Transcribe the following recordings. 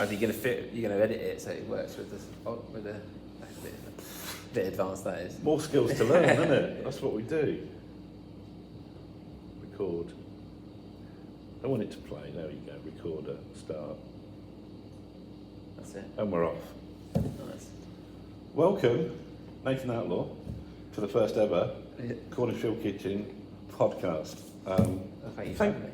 Are you going to fit? You're going to edit it so it works with the bit advanced that is. More skills to learn, isn't it? That's what we do. Record. I want it to play. There you go. Recorder. Start. That's it. And we're off. Nice. Welcome, Nathan Outlaw, to the first ever Cornish Field Kitchen podcast. Thank you for having me.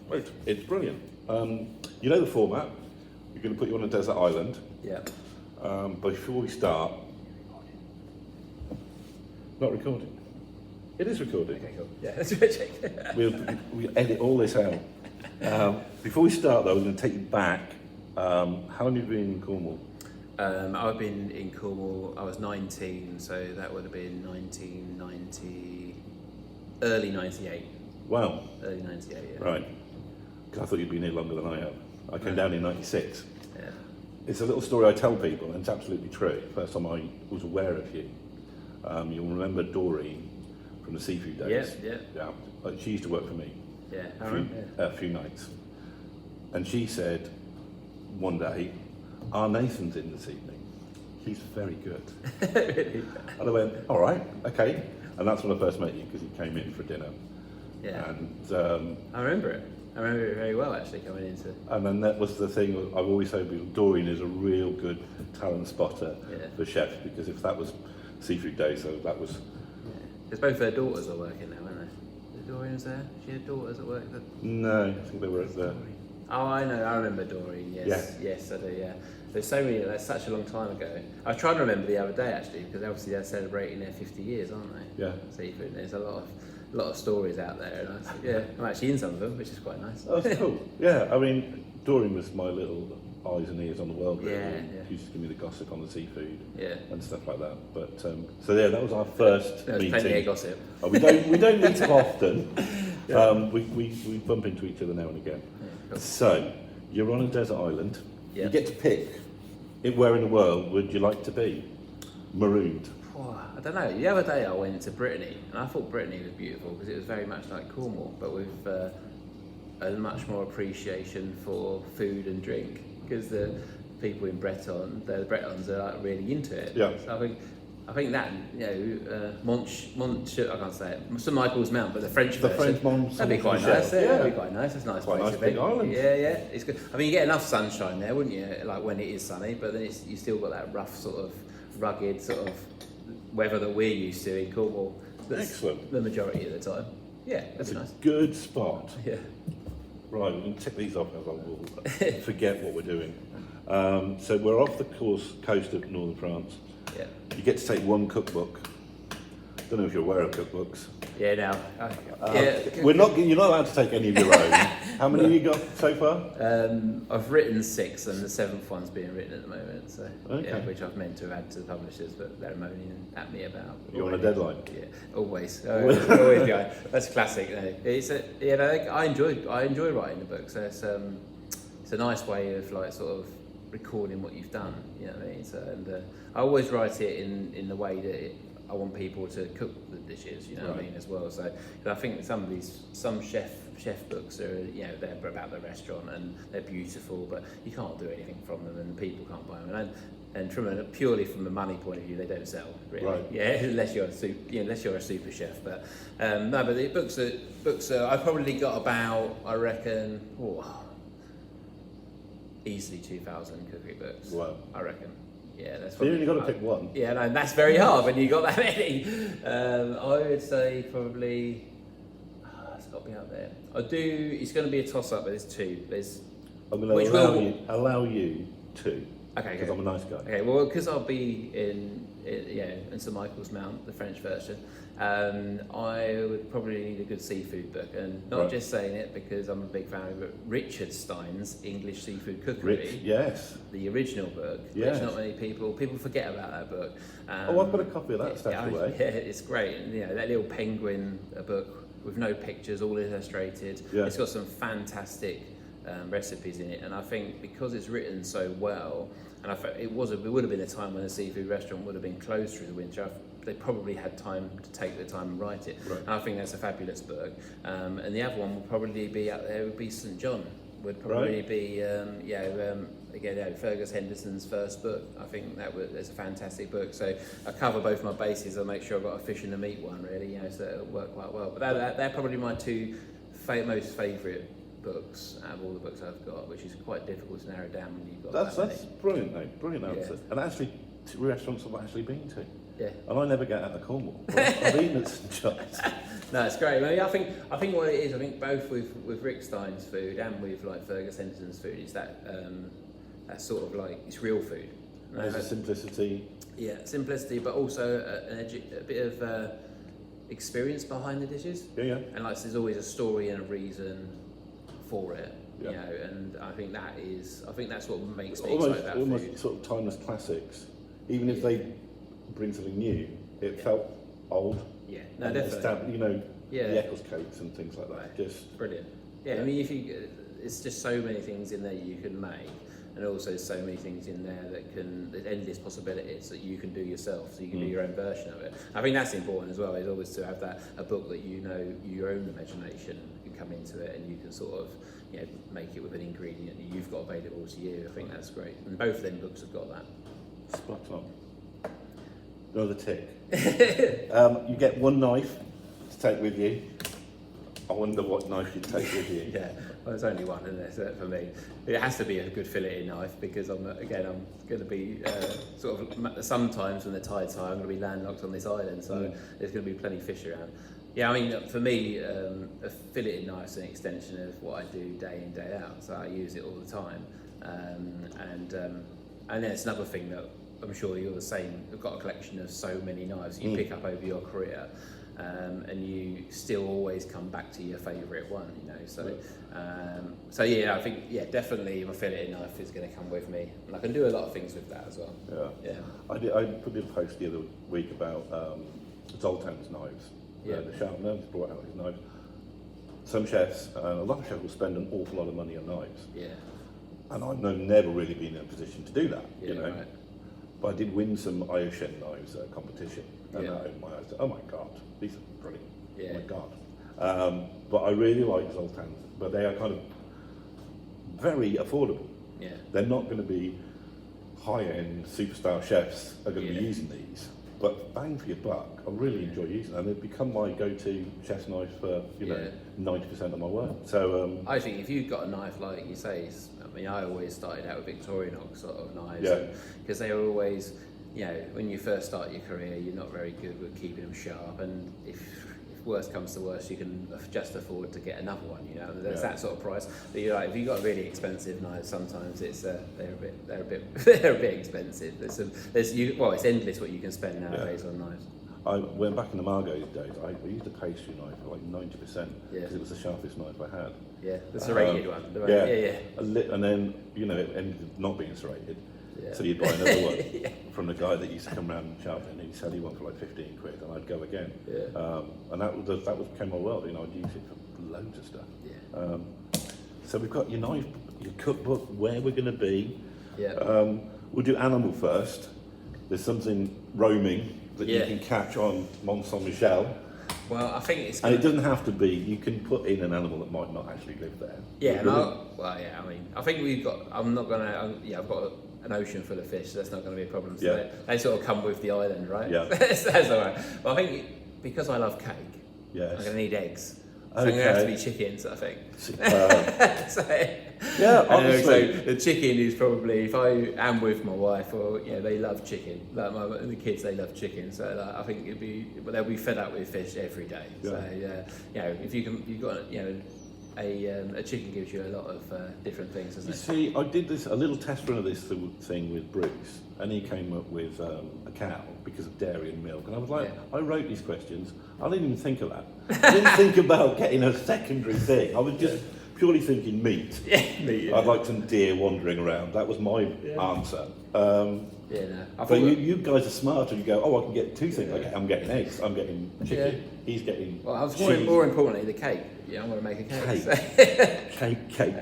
Well, it's brilliant. You know the format. We're going to put you on a desert island. Yeah. Before we start, not recording. It is recording. Okay, cool. Yeah, let's go check. We'll edit all this out. Before we start, though, we're going to take you back. How long have you been in Cornwall? I've been in Cornwall. I was 19, so that would have been 1990, early 98. Wow. Early 98. Yeah. Right. 'Cause I thought you'd been here longer than I have. I came down in 96. Yeah. It's a little story I tell people, and it's absolutely true. First time I was aware of you. You'll remember Doreen from the seafood days. Yeah. She used to work for me. Yeah. A few nights. And she said one day, our Nathan's in this evening. He's very good. Really? And I went, all right, okay. And that's when I first met you, because you came in for dinner. Yeah. And I remember it. I remember it very well, actually, coming into. And then that was the thing I've always said, Doreen is a real good talent spotter for chefs, because if that was seafood day, so that was... Yeah. Because both her daughters are working now, aren't they? The Doreen was there? She had daughters at work? No, I think they were at the... Oh, I know, I remember Doreen, yes. Yeah. Yes, I do, yeah. There's so many, that's such a long time ago. I was trying to remember the other day, actually, because obviously they're celebrating their 50 years, aren't they? Yeah. Seafood, there's a lot of stories out there, and I'm actually in some of them, which is quite nice. Oh, that's cool. Yeah, I mean, Doreen was my little eyes and ears on the world, really. Yeah. She used to give me the gossip on the seafood and stuff like that. But so yeah, that was our first there was meeting. plenty of gossip. Oh, we don't meet up often. We bump into each other now and again. Yeah, cool. So you're on a desert island. Yeah. You get to pick where in the world would you like to be? Marooned. I don't know. The other day I went to Brittany, and I thought Brittany was beautiful because it was very much like Cornwall, but with a much more appreciation for food and drink. Because the people in the Bretons are like really into it. Yeah. So I think that I can't say it. St Michael's Mount, but the French version. That'd be quite nice. That'd be quite nice. It's a nice quite place nice to be. big island. Yeah. It's good. I mean, you get enough sunshine there, wouldn't you? Like when it is sunny, but then you still got that rough sort of rugged sort of weather that we're used to in Cornwall. Excellent. The majority of the time. Yeah, that's nice. Good spot. Yeah. Right, we can tick these off as I will forget what we're doing. So we're off the coast of northern France. Yeah. You get to take one cookbook. Don't know if you're aware of cookbooks. Yeah, now. You're not allowed to take any of your own. How many have you got so far? I've written 6, and the 7th one's being written at the moment. So, which I've meant to have had to the publishers, but they're moaning at me about. You're on a deadline. Yeah, always behind. That's classic. I enjoy writing the book. So it's a nice way of like sort of recording what you've done. You know what I mean? So I always write it in the way that I want people to cook the dishes, you know what I mean, as well. So I think some chef books are, they're about the restaurant and they're beautiful, but you can't do anything from them and the people can't buy them. And purely from a money point of view, they don't sell, really. Right. Yeah, unless you're a super chef. But no, but the books are I've probably got about, I reckon, easily 2,000 cookery books. Wow. I reckon. Yeah, that's. So you only got to pick one. Yeah, no, that's very hard when you got that many. I would say probably. It's got to be up there. It's going to be a toss up, but there's 2. I'm going to allow you 2. Okay. Because I'm a nice guy. Okay. Well, because I'll be in St Michael's Mount, the French version. I would probably need a good seafood book, and not just saying it because I'm a big fan of Richard Stein's English Seafood Cookery. Yes. The original book, which not many people forget about that book. I've got a copy of that stashed away. Yeah, it's great. And, that little penguin book with no pictures, all illustrated. Yeah. It's got some fantastic recipes in it, and I think because it's written so well, and it would have been a time when a seafood restaurant would have been closed through the winter. They probably had time to take the time and write it, and I think that's a fabulous book. And the other one will probably be out there. Would be St John. would probably be again Fergus Henderson's first book. I think it's a fantastic book. So I cover both my bases. I make sure I've got a fish and a meat one really, so it'll work quite well. But they're probably my two most favourite books out of all the books I've got, which is quite difficult to narrow down when you've got. That's brilliant, mate. Brilliant answer. And actually, two restaurants I've actually been to. Yeah. And I never get out of Cornwall. I've eaten at St John's. No, it's great. I think what it is, I think both with Rick Stein's food and with like Fergus Henderson's food is that sort of like it's real food. There's a simplicity. Yeah, simplicity, but also a bit of experience behind the dishes. Yeah. And like there's always a story and a reason for it. Yeah. And I think that's what makes me almost, excited about almost food. sort of timeless classics. Even if they bring something new, it felt old. Yeah, no, definitely. The Eccles cakes and things like that. Right. Just brilliant. Yeah, I mean, it's just so many things in there you can make, and also so many things in there there's endless possibilities that you can do yourself, so you can do your own version of it. I think that's important as well. Is always to have a book that your own imagination can come into it, and you can sort of make it with an ingredient that you've got available to you. I think that's great, and both of them books have got that. spot on. Another tick. You get one knife to take with you. I wonder what knife you'd take with you. Yeah, well, there's only one, isn't there, so for me. It has to be a good filleting knife because I'm going to be sometimes when the tide's high, I'm going to be landlocked on this island, so there's going to be plenty of fish around. Yeah, I mean, for me, a filleted knife's an extension of what I do day in, day out, so I use it all the time. And then it's another thing that I'm sure you're the same. We've got a collection of so many knives that you pick up over your career. And you still always come back to your favourite one, So yeah, I think definitely my filleted knife is going to come with me, and I can do a lot of things with that as well. Yeah. I put a post the other week about Zoltan's knives. Yeah. The Sharpener brought out his knives. Some chefs, a lot of chefs will spend an awful lot of money on knives. Yeah. And I've never really been in a position to do that. Right. But I did win some Ioshen knives at a competition, and I opened my eyes. Oh my God, these are brilliant. Yeah. Oh my God. But I really like Zoltan's, but they are kind of very affordable. Yeah. They're not going to be high-end superstar chefs are going to be using these, but bang for your buck, I really enjoy using them. They've become my go-to chef's knife for 90% of my work. So I think if you've got a knife like you say, I always started out with Victorinox sort of knives, because they were always, when you first start your career, you're not very good with keeping them sharp, and if worst comes to worst, you can just afford to get another one. There's that sort of price. But if you've got a really expensive knife, sometimes it's they're a bit expensive. It's endless what you can spend nowadays on knives. I went back in the Margot's days. I used a pastry knife for like 90% because it was the sharpest knife I had. Yeah, the serrated one. And then it ended up not being serrated. Yeah. So you'd buy another one from the guy that used to come around and sharpen, and he'd sell you one for like 15 quid, and I'd go again. Yeah. And that became my world. I'd use it for loads of stuff. Yeah. So we've got your knife, your cookbook, where we're going to be. Yeah. We'll do animal first. There's something roaming that you can catch on Mont Saint Michel. Well, I think it's. And it doesn't have to be. You can put in an animal that might not actually live there. Yeah. I think we've got. I'm not gonna. I've got an ocean full of fish, so that's not going to be a problem. So they sort of come with the island, right? Yeah. That's all right. But I think because I love cake, I'm going to need eggs. So I'm going to have to be chickens, I think. Obviously. So the chicken is probably, if I am with my wife, they love chicken. Like the kids, they love chicken. So I think they'll be fed up with fish every day. Yeah. So if you've got a chicken gives you a lot of different things, doesn't it? See, I did a little test run of this thing with Bruce, and he came up with a cow because of dairy and milk, and I was like, I wrote these questions. I didn't even think of that. I didn't think about getting a secondary thing. I was just purely thinking meat. Meat. I'd like some deer wandering around. That was my answer. But you guys are smarter. You go, I can get two things. I'm getting eggs. I'm getting chicken. He's getting. Well, I was more importantly the cake. Yeah, I'm going to make a cake. Cake.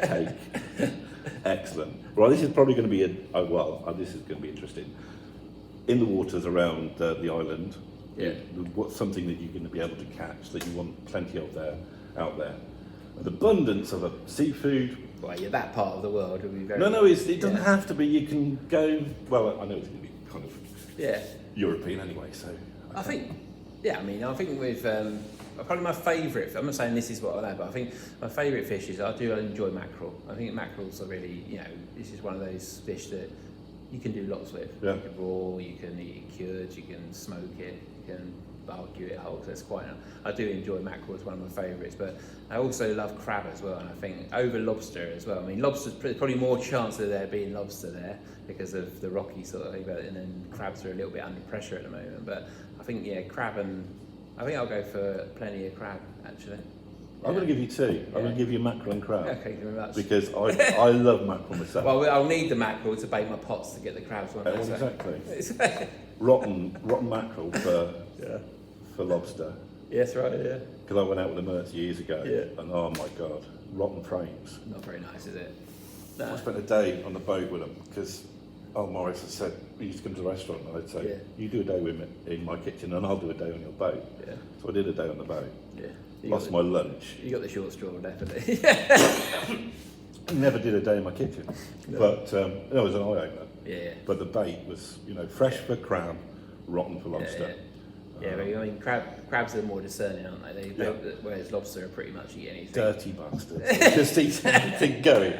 Excellent. Well, this is probably going to be this is going to be interesting. In the waters around the island, what's something that you're going to be able to catch that you want plenty of out there? An abundance of seafood, Well, yeah, that part of the world would be very... No, it doesn't have to be. You can go... Well, I know it's going to be kind of European anyway, so... I think with... probably my favourite... I'm not saying this is what I know, but I think my favourite fish is... I do enjoy mackerel. I think mackerels are really, this is one of those fish that you can do lots with. Yeah. You can raw, you can eat it cured, you can smoke it, you can barbecue it whole. So it's quite... I do enjoy mackerel as one of my favourites, but I also love crab as well, and I think over lobster as well. I mean, lobster's probably more chance of there being lobster there because of the rocky sort of thing, and then crabs are a little bit under pressure at the moment. But I think, crab and... I think I'll go for plenty of crab, actually. I'm going to give you two. I'm going to give you mackerel and crab. Okay, thank you very much. Because I love mackerel myself. Well, I'll need the mackerel to bake my pots to get the crabs on. Exactly. rotten mackerel for lobster. Yes, right, yeah. Because I went out with the Mertz years ago, and oh my God, rotten frames. Not very nice, is it? No. I spent a day on the boat with them because Morris had said, he used to come to the restaurant and I'd say, you do a day with me in my kitchen and I'll do a day on your boat. Yeah. So I did a day on the boat. Yeah. Lost my lunch. You got the short straw, definitely. Never did a day in my kitchen. No. But it was an eye-opener. Yeah. But the bait was, fresh for crab, rotten for lobster. Yeah, but I mean, crabs are more discerning, aren't they? Whereas lobster are pretty much eat anything. Dirty bastards. Just eat anything going.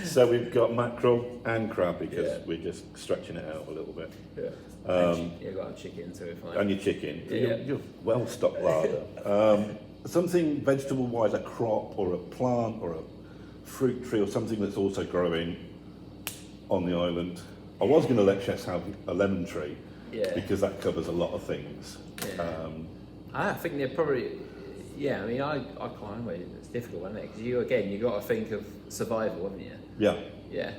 So we've got mackerel and crab because we're just stretching it out a little bit. Yeah. You've got a chicken too. And your chicken. Yeah. You're well-stocked larder. Something vegetable-wise, a crop or a plant or a fruit tree or something that's also growing on the island. I was going to let chefs have a lemon tree because that covers a lot of things. Yeah. I think they're probably... Yeah, I mean, I can't wait. It's difficult, isn't it? Because you've got to think of survival, haven't you? Yeah. Yeah.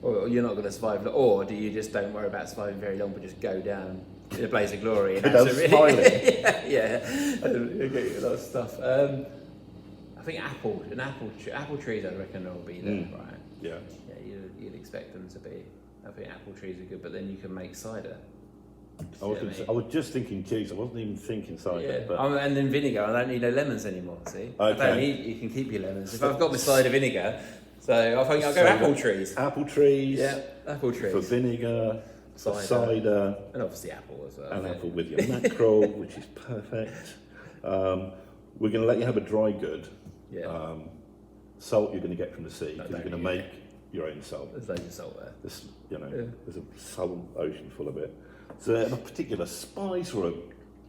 Or you're not going to survive, or do you just don't worry about surviving very long, but just go down in a blaze of glory? And smiling. a lot of stuff. I think apple trees, I reckon, will be there, right? Yeah. Yeah, you'd expect them to be. I think apple trees are good, but then you can make cider. I was just thinking cheese. I wasn't even thinking cider. But... and then vinegar. I don't need no lemons anymore. See, okay. You can keep your lemons. If I've got my cider vinegar, so I think I'll go apple trees. Apple trees. Yeah, apple trees for vinegar, cider, and obviously apple as well. And apple with your mackerel, which is perfect. We're going to let you have a dry good. Yeah. Salt you're going to get from the sea because you're going to make your own salt. There's loads of salt there. There's a salt ocean full of it. So a particular spice or a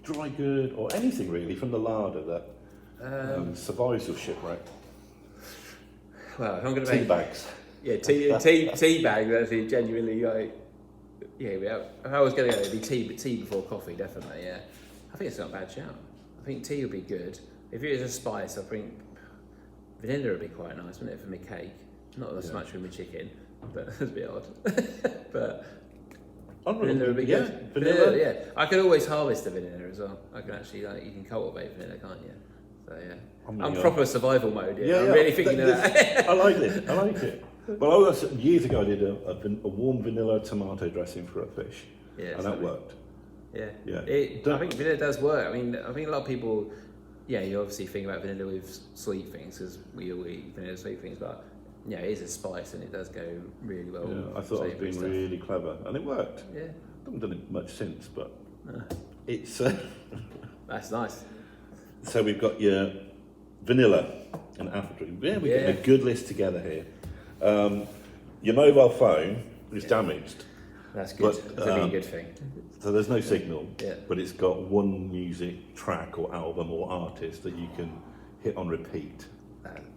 dry good or anything really from the larder that survives your shipwreck. Well, if I'm going to tea bags. Yeah, tea bags. Actually, genuinely, if I was going to go, it'd be tea before coffee, definitely. Yeah, I think it's not a bad shout. I think tea would be good. If it was a spice, I think vanilla would be quite nice, wouldn't it, for my cake? Not as much with my chicken, but it's a bit odd. But. Vanilla would be good. Vanilla, yeah. I could always harvest the vanilla as well. I can actually, you can cultivate vanilla, can't you? So yeah, I'm proper survival mode. Yeah, I'm really thinking of that. I like it. Well, years ago I did a warm vanilla tomato dressing for a fish, and that worked. Yeah. I think vanilla does work. I mean, I think a lot of people, you obviously think about vanilla with sweet things because we all eat vanilla sweet things, but. Yeah, it is a spice and it does go really well. Yeah, I thought I was being really clever and it worked. Yeah. I haven't done it much since, but it's... That's nice. So we've got your vanilla and apple tree. Yeah, we're getting a good list together here. Your mobile phone is damaged. That's good. That's a really good thing. So there's no signal, but it's got one music track or album or artist that you can hit on repeat.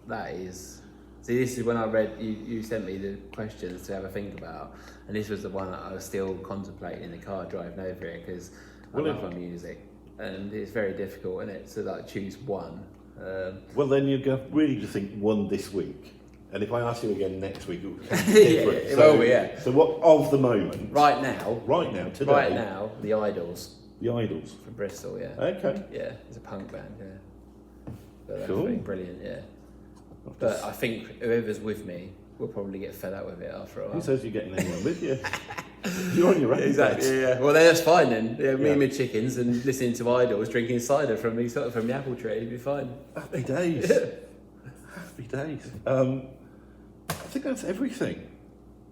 That is... See, this is when I read, you sent me the questions to have a think about, and this was the one that I was still contemplating in the car driving over here, because I love my music, and it's very difficult, isn't it, to choose one. Well, then you really just think one this week, and if I ask you again next week, it will be different. It will be, So what of the moment? Right now, today. Right now, the Idols. The Idols? From Bristol, yeah. Okay. Yeah, it's a punk band, But cool. That's brilliant, But I think whoever's with me will probably get fed up with it after a while. Who says you're getting anyone with you? You're on your own. Exactly. Yeah. Well, that's fine then. Yeah, me and my chickens and listening to Idols, drinking cider from the apple tree. It'd be fine. Happy days. Happy days. think that's everything.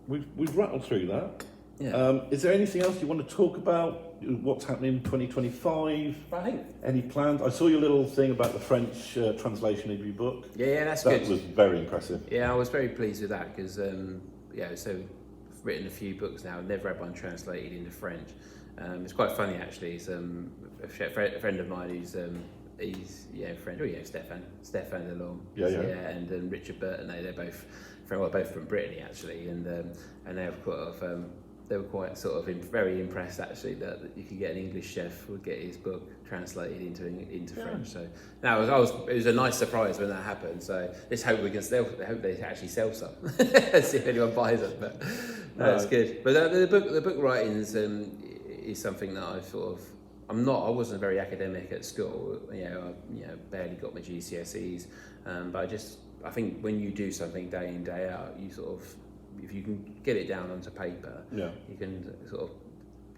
We've rattled through that. Yeah. Is there anything else you want to talk about? What's happening in 2025? I think. Any plans? I saw your little thing about the French translation of your book. Yeah, that's good. That was very impressive. Yeah, I was very pleased with that because, so I've written a few books now. I've never had one translated into French. It's quite funny actually. It's a friend of mine who's he's French. Stefan Delorme. Yeah. And Richard Burton. They're both from Brittany actually, and they were quite sort of very impressed actually that you could get an English chef would get his book translated into French. So now it was a nice surprise when that happened. So let's hope hope they actually sell some. See if anyone buys them. But no, it's good. But the book writing is something that I wasn't very academic at school. I barely got my GCSEs, but I think when you do something day in day out, you sort of, if you can get it down onto paper, you can sort of,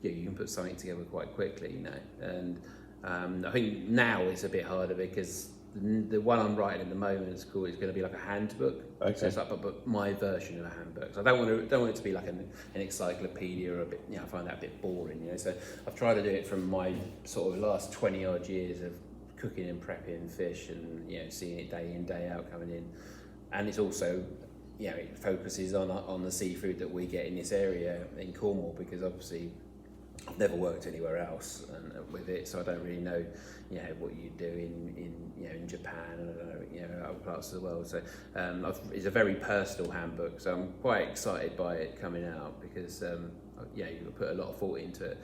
you can put something together quite quickly, And I think now it's a bit harder because the one I'm writing at the moment is going to be like a handbook. Okay. So it's like but my version of a handbook. So I don't want it to be like an encyclopedia or a bit. I find that a bit boring. So I've tried to do it from my sort of last 20 odd years of cooking and prepping fish and seeing it day in day out coming in, and it's also it focuses on the seafood that we get in this area in Cornwall, because obviously I've never worked anywhere else with it, so I don't really know what you do in Japan and other parts of the world. So it's a very personal handbook, so I'm quite excited by it coming out because you put a lot of thought into it.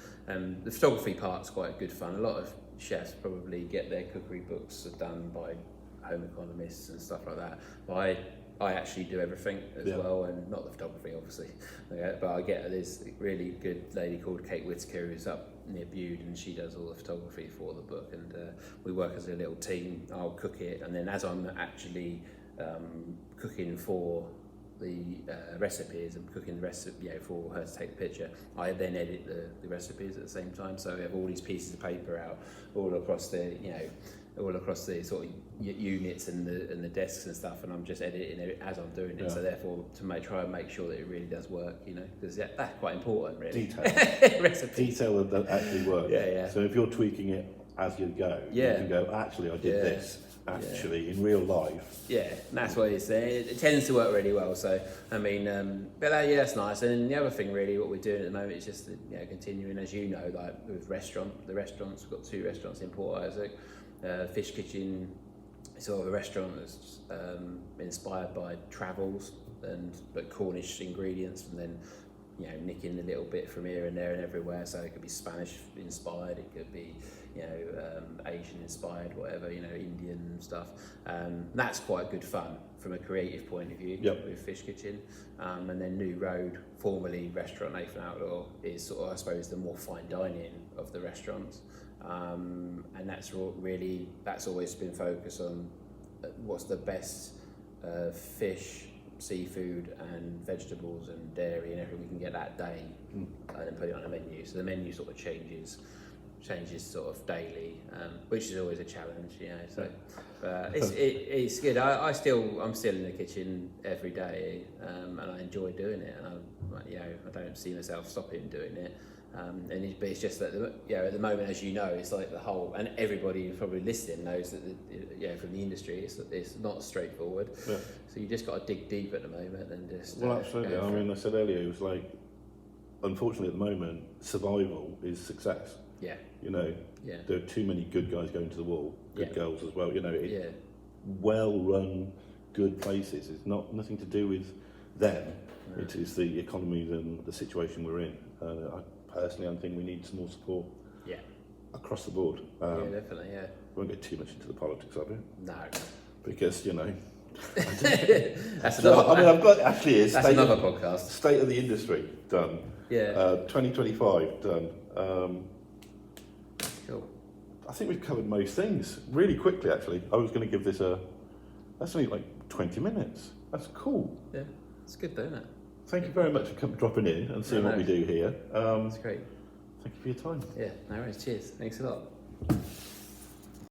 The photography part's quite good fun. A lot of chefs probably get their cookery books done by home economists and stuff like that. But I actually do everything as well, and not the photography obviously. But I get this really good lady called Kate Whitaker who's up near Bude, and she does all the photography for the book, and we work as a little team. I'll cook it, and then as I'm actually cooking for the recipes and cooking the recipe for her to take the picture, I then edit the recipes at the same time. So we have all these pieces of paper out all across the sort of units and the desks and stuff, and I'm just editing it as I'm doing it. So therefore, try and make sure that it really does work, because that's quite important, really. Detail that actually works. Yeah. So if you're tweaking it as you go, you can go, actually, I did this. Actually, in real life. Yeah, and that's what it is. It tends to work really well. So, I mean, but that's nice. And the other thing, really, what we're doing at the moment is just continuing, as you know, like with the restaurants. We've got 2 restaurants in Port Isaac. Fish Kitchen is sort of a restaurant that's inspired by travels but Cornish ingredients, and then nicking a little bit from here and there and everywhere. So it could be Spanish inspired, it could be Asian inspired, whatever, Indian stuff. That's quite good fun from a creative point of view with Fish Kitchen. And then New Road, formerly Restaurant Nathan Outlaw, is sort of, I suppose, the more fine dining of the restaurants. And that's always been focused on what's the best fish, seafood and vegetables and dairy and everything we can get that day, and then put it on a menu. So the menu sort of changes sort of daily, which is always a challenge, So it's good. I'm still in the kitchen every day, and I enjoy doing it, and I don't see myself stopping doing it. But it's just that at the moment, as you know, it's like the whole, and everybody who's probably listening knows that from the industry, it's not straightforward. So you just got to dig deep at the moment and just. Well, absolutely. I mean, I said earlier, it was like, unfortunately, at the moment, survival is success. Yeah. There are too many good guys going to the wall, good girls as well. Well-run, good places. It's nothing to do with them. No. It is the economy and the situation we're in. I think we need some more support. Across the board. Definitely. We won't get too much into the politics of it. No. Because that's another. I've got actually another podcast. State of the industry done. 2025 done. Cool. I think we've covered most things really quickly. Actually, I was going to give this that's only like 20 minutes. That's cool. Yeah, it's good, though, isn't it? Thank you very much for dropping in and seeing what we do here. It's great. Thank you for your time. Yeah, no worries. Cheers. Thanks a lot.